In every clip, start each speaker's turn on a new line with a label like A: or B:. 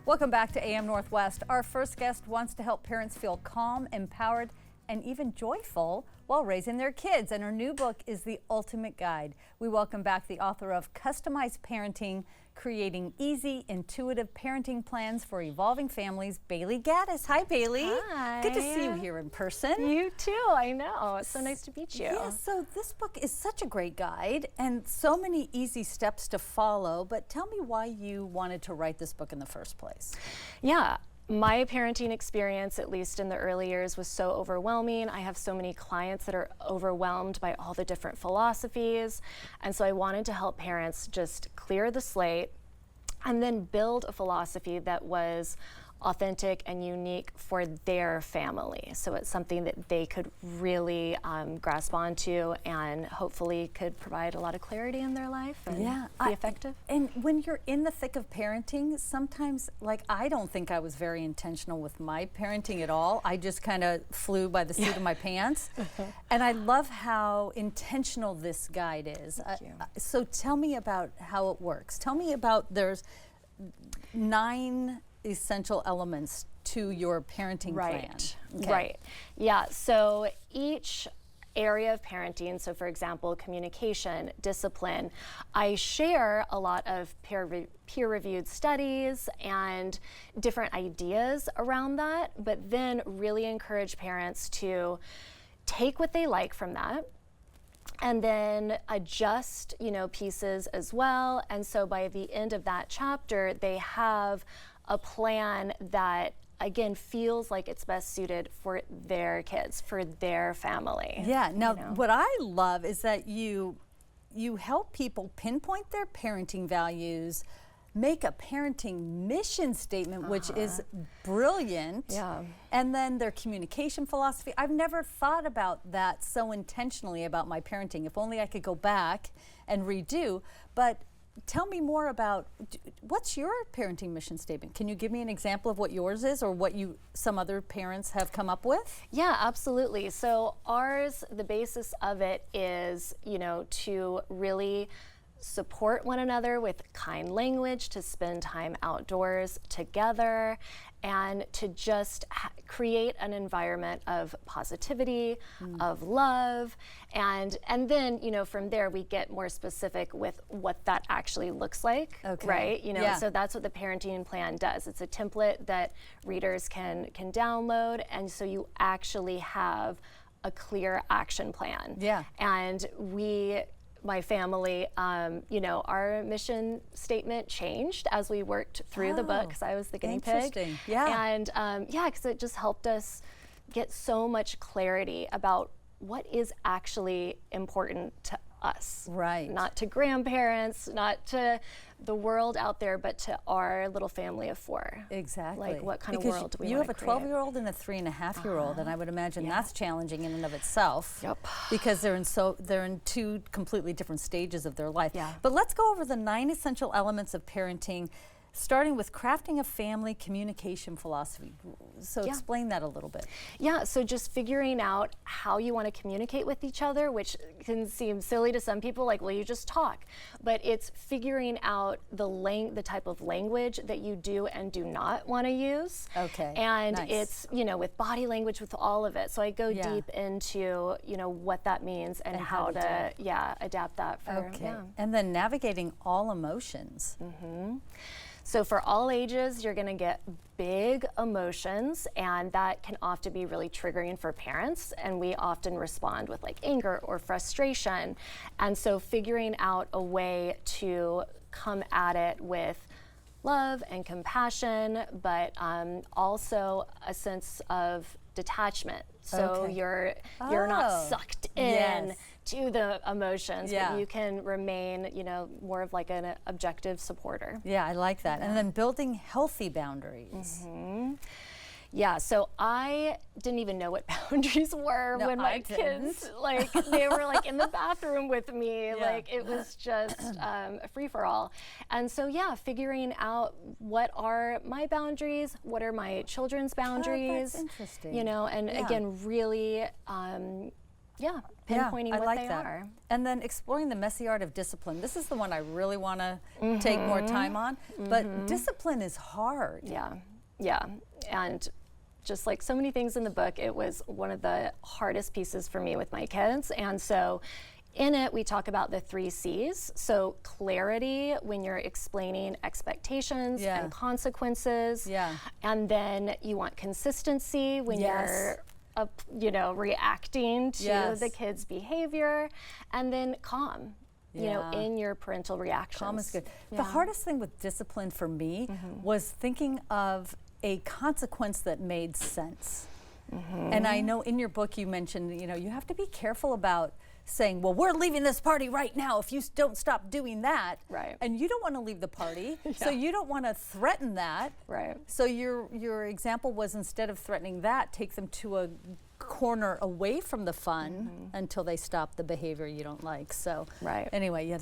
A: Welcome back to AM Northwest. Our first guest wants to help parents feel calm, empowered, and even joyful while raising their kids. And her new book is The Ultimate Guide. We welcome back the author of Customized Parenting, Creating Easy, Intuitive Parenting Plans for Evolving Families, Bailey Gaddis. Hi, Bailey.
B: Hi.
A: Good to see you here in person.
B: You too, I know. It's so nice to meet you.
A: Yeah, so this book is such a great guide and so many easy steps to follow, but tell me why you wanted to write this book in the first place.
B: Yeah. My parenting experience, at least in the early years, was so overwhelming. I have so many clients that are overwhelmed by all the different philosophies. And so I wanted to help parents just clear the slate and then build a philosophy that was authentic and unique for their family. So it's something that they could really grasp onto and hopefully could provide a lot of clarity in their life and be effective.
A: And when you're in the thick of parenting, sometimes, like, I don't think I was very intentional with my parenting at all. I just kind of flew by the seat of my pants. And I love how intentional this guide is. So tell me about how it works. Tell me about, there's 9 essential elements to your parenting plan. Okay.
B: Right. Yeah. So each area of parenting, so for example, communication, discipline, I share a lot of peer-reviewed studies and different ideas around that, but then really encourage parents to take what they like from that and then adjust, pieces as well. And so by the end of that chapter, they have a plan that, again, feels like it's best suited for their kids, for their family.
A: Yeah, now what I love is that you help people pinpoint their parenting values, make a parenting mission statement, which is brilliant.
B: Yeah.
A: And then their communication philosophy. I've never thought about that so intentionally about my parenting. If only I could go back and redo. But tell me more about, what's your parenting mission statement? Can you give me an example of what yours is or what some other parents have come up with?
B: Yeah, absolutely. So ours, the basis of it is, to really support one another with kind language, to spend time outdoors together, and to just create an environment of positivity, of love, and then from there we get more specific with what that actually looks like, right? So that's what the parenting plan does. It's a template that readers can download, and so you actually have a clear action plan.
A: Yeah.
B: And my family, our mission statement changed as we worked through the book, because I was the guinea pig.
A: Interesting. Yeah.
B: And because it just helped us get so much clarity about what is actually important to us.
A: Right.
B: Not to grandparents, not to the world out there, but to our little family of 4.
A: Exactly.
B: Like, what kind of world do we
A: you
B: want
A: have
B: to
A: a
B: create?
A: 12-year-old and a 3.5-year-old, and I would imagine that's challenging in and of itself.
B: Yep.
A: Because they're in 2 completely different stages of their life.
B: Yeah.
A: But let's go over the 9 essential elements of parenting, starting with crafting a family communication philosophy. So explain that a little bit.
B: Yeah, so just figuring out how you want to communicate with each other, which can seem silly to some people, like, well, you just talk. But it's figuring out the type of language that you do and do not want to use.
A: Okay.
B: And
A: nice.
B: It's, with body language, with all of it. So I go deep into, what that means and how to adapt that for.
A: Okay. And then navigating all emotions.
B: So for all ages, you're going to get big emotions, and that can often be really triggering for parents, and we often respond with like anger or frustration. And so figuring out a way to come at it with love and compassion, but also a sense of detachment. So you're not sucked in to the emotions, but you can remain, more of like an objective supporter.
A: Yeah, I like that. And then building healthy boundaries.
B: Yeah, so I didn't even know what boundaries were when my kids, they were like in the bathroom with me. Like, it was just a free-for-all. And so, figuring out what are my boundaries, what are my children's boundaries.
A: That's interesting.
B: And again, really Yeah, pinpointing
A: I
B: what
A: like
B: they
A: that.
B: are.
A: And then exploring the messy art of discipline. This is the one I really want to take more time on. But discipline is hard.
B: Yeah, yeah. And just like so many things in the book, it was one of the hardest pieces for me with my kids. And so in it, we talk about the 3 C's. So clarity when you're explaining expectations and consequences.
A: Yeah.
B: And then you want consistency when you're reacting to the kid's behavior. And then calm, you know, in your parental reactions.
A: Calm is good. The hardest thing with discipline for me was thinking of a consequence that made sense. And I know in your book you mentioned, you know, you have to be careful about saying, well, we're leaving this party right now if you don't stop doing that.
B: Right.
A: And you don't want to leave the party, so you don't want to threaten that.
B: Right.
A: So your example was, instead of threatening that, take them to a corner away from the fun until they stop the behavior you don't like. So anyway,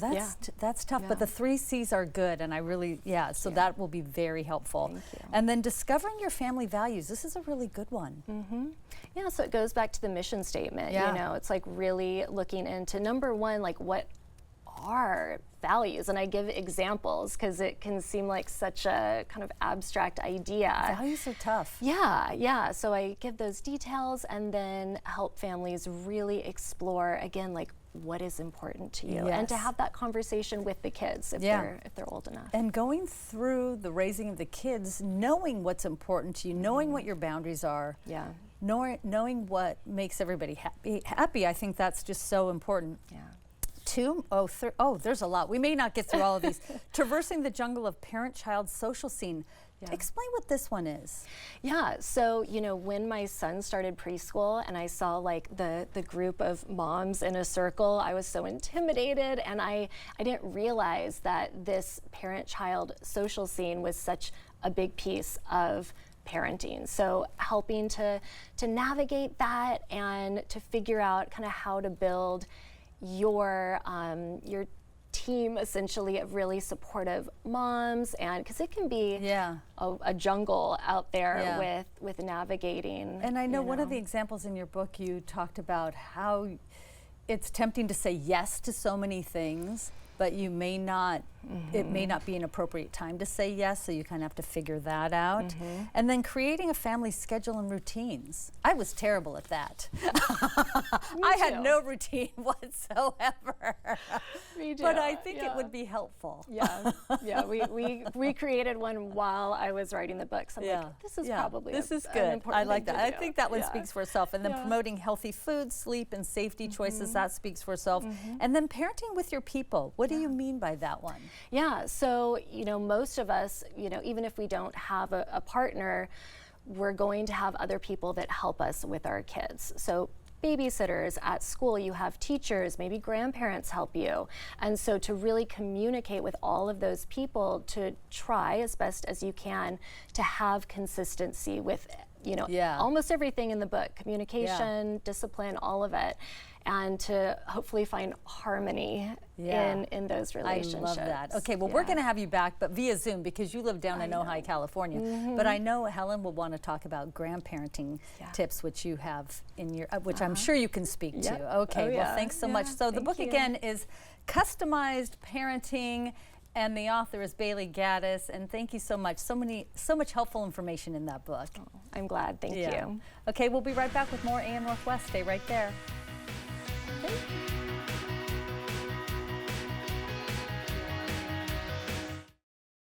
A: that's tough. But the 3 C's are good, and I really so that will be very helpful.
B: Thank you.
A: And then discovering your family values. This is a really good one.
B: Yeah, so it goes back to the mission statement. You know, it's like really looking into, number one, like what are values? And I give examples because it can seem like such a kind of abstract idea.
A: Values are tough.
B: Yeah. So I give those details and then help families really explore, again, like what is important to you, and to have that conversation with the kids if they're old enough.
A: And going through the raising of the kids, knowing what's important to you, knowing what your boundaries are. Knowing what makes everybody happy, I think that's just so important. There's a lot. We may not get through all of these. Traversing the jungle of parent-child social scene. Explain what this one is.
B: Yeah, so, you know, when my son started preschool and I saw like the group of moms in a circle, I was so intimidated, and I didn't realize that this parent-child social scene was such a big piece of parenting. So helping to navigate that and to figure out kind of how to build your team essentially of really supportive moms, and because it can be a jungle out there with navigating.
A: And I know one of the examples in your book, you talked about how it's tempting to say yes to so many things, but you may not, it may not be an appropriate time to say yes, so you kind of have to figure that out. And then creating a family schedule and routines. I was terrible at that. I had no routine whatsoever.
B: Me too.
A: But I think it would be helpful.
B: We created one while I was writing the book. So I'm like, this is probably
A: this is
B: an
A: good.
B: important
A: I like
B: thing
A: that.
B: to
A: I think that one speaks for itself. And then
B: Yeah.
A: promoting healthy food, sleep, and safety choices, that speaks for itself. And then parenting with your people. What do you mean by that one?
B: Yeah, so, you know, most of us, you know, even if we don't have a partner, we're going to have other people that help us with our kids. So babysitters at school, you have teachers, maybe grandparents help you. And so to really communicate with all of those people, to try as best as you can to have consistency with, you know, almost everything in the book, communication, discipline, all of it. And to hopefully find harmony in those relationships.
A: I love that. Okay, well, we're going to have you back, but via Zoom, because you live down in Ojai, California. But I know Helen will want to talk about grandparenting tips, which you have in your, which I'm sure you can speak to. Okay, well, thanks so much. So the book again is Customized Parenting, and the author is Bailey Gaddis. And thank you so much. So much helpful information in that book.
B: Oh, I'm glad. Thank you.
A: Okay, we'll be right back with more AM Northwest. Stay right there.
B: Thank you.